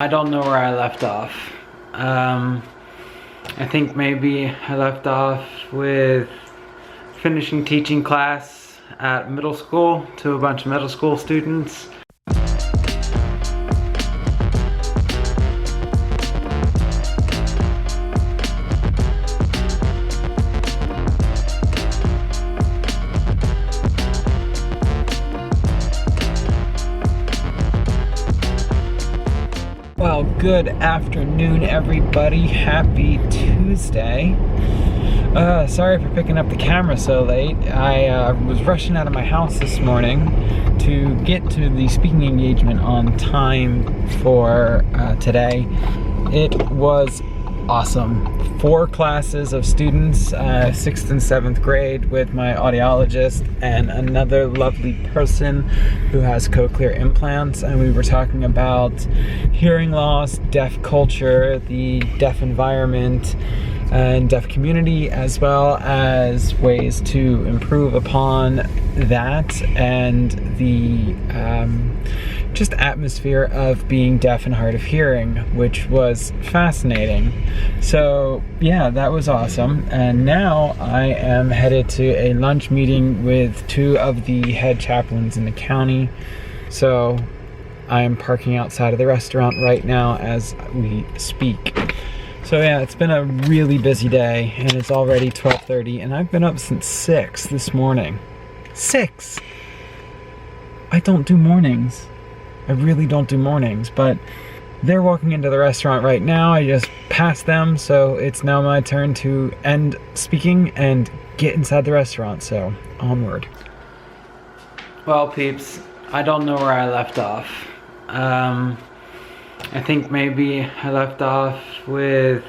I don't know where I left off. I think maybe I left off with finishing teaching class at middle school to a bunch of middle school students. Well, good afternoon, everybody. Happy Tuesday. Sorry for picking up the camera so late. I was rushing out of my house this morning to get to the speaking engagement on time for today. It was awesome. 4 classes of students, 6th and 7th grade, with my audiologist and another lovely person who has cochlear implants, and we were talking about hearing loss, deaf culture, the deaf environment, and deaf community, as well as ways to improve upon that and the just atmosphere of being deaf and hard of hearing, which was fascinating. So yeah, that was awesome. And now I am headed to a lunch meeting with 2 of the head chaplains in the county. So I am parking outside of the restaurant right now as we speak. So yeah, it's been a really busy day, and it's already 12:30, and I've been up since 6 this morning. 6! I don't do mornings. I really don't do mornings, but they're walking into the restaurant right now. I just passed them, so it's now my turn to end speaking and get inside the restaurant, so onward. Well, peeps, I don't know where I left off. I think maybe I left off with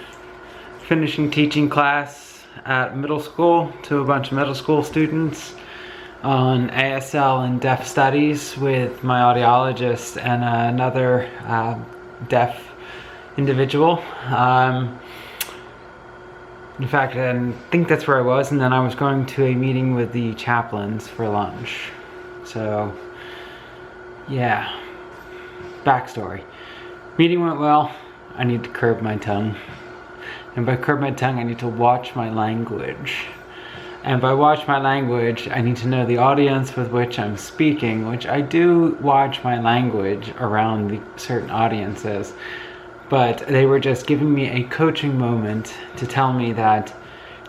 finishing teaching class at middle school to a bunch of middle school students on ASL and deaf studies with my audiologist and another deaf individual. In fact, I think that's where I was, and then I was going to a meeting with the chaplains for lunch. So, yeah, backstory. Meeting went well. I need to curb my tongue. And by curb my tongue, I need to watch my language. And by watch my language, I need to know the audience with which I'm speaking, which I do watch my language around the certain audiences. But they were just giving me a coaching moment to tell me that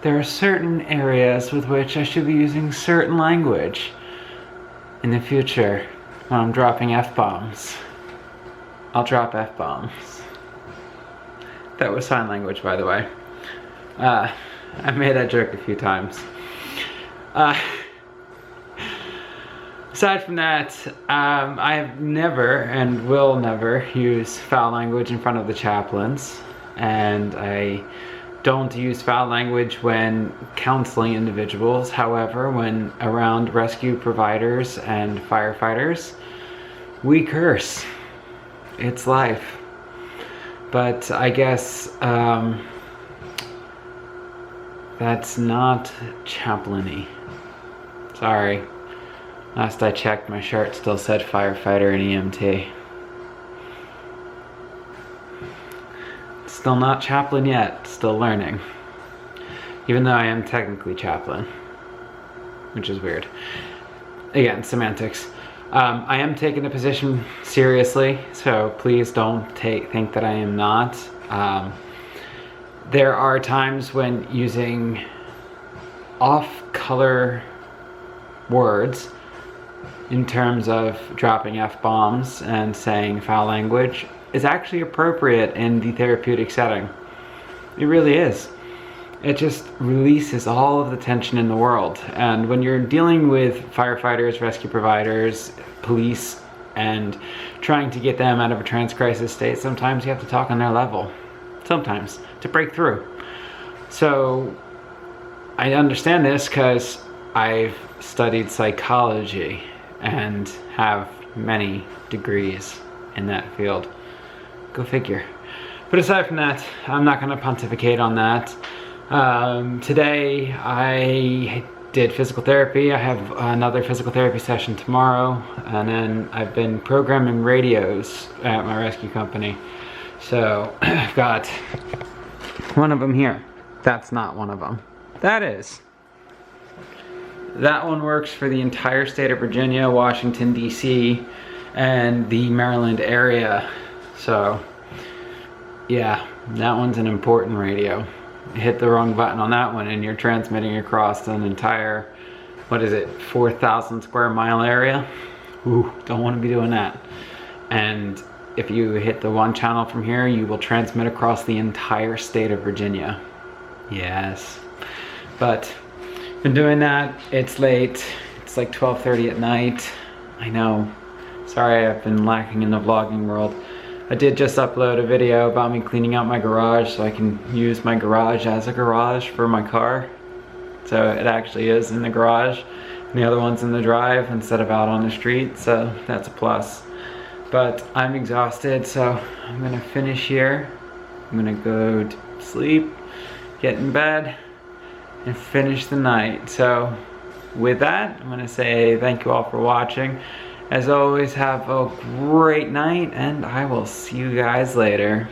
there are certain areas with which I should be using certain language in the future when I'm dropping F-bombs. I'll drop F-bombs. That was sign language, by the way. I made that joke a few times. Aside from that, I have never and will never use foul language in front of the chaplains, and I don't use foul language when counseling individuals. However, when around rescue providers and firefighters, we curse. It's life. But I guess that's not chaplain-y. Sorry. Last I checked, my shirt still said firefighter and EMT. Still not chaplain yet, still learning. Even though I am technically chaplain, which is weird. Again, semantics. I am taking the position seriously, so please don't think that I am not. There are times when using off-color words in terms of dropping F-bombs and saying foul language is actually appropriate in the therapeutic setting. It really is. It just releases all of the tension in the world. And when you're dealing with firefighters, rescue providers, police, and trying to get them out of a trans-crisis state, sometimes you have to talk on their level. Sometimes, to break through. So, I understand this because I've studied psychology and have many degrees in that field. Go figure. But aside from that, I'm not going to pontificate on that. Today I did physical therapy. I have another physical therapy session tomorrow, and then I've been programming radios at my rescue company. So I've got one of them here. That's not one of them. That is. That one works for the entire state of Virginia, Washington, D.C., and the Maryland area. So yeah, that one's an important radio. You hit the wrong button on that one and you're transmitting across an entire, what is it, 4,000 square mile area? Ooh, don't want to be doing that. And if you hit the one channel from here, you will transmit across the entire state of Virginia. Yes. But been doing that. It's late. It's like 12:30 at night. I know. Sorry, I've been lacking in the vlogging world. I did just upload a video about me cleaning out my garage so I can use my garage as a garage for my car. So it actually is in the garage and the other one's in the drive instead of out on the street, so that's a plus. But I'm exhausted, so I'm gonna finish here. I'm gonna go to sleep, get in bed, and finish the night. So with that, I'm gonna say thank you all for watching. As always, have a great night, and I will see you guys later.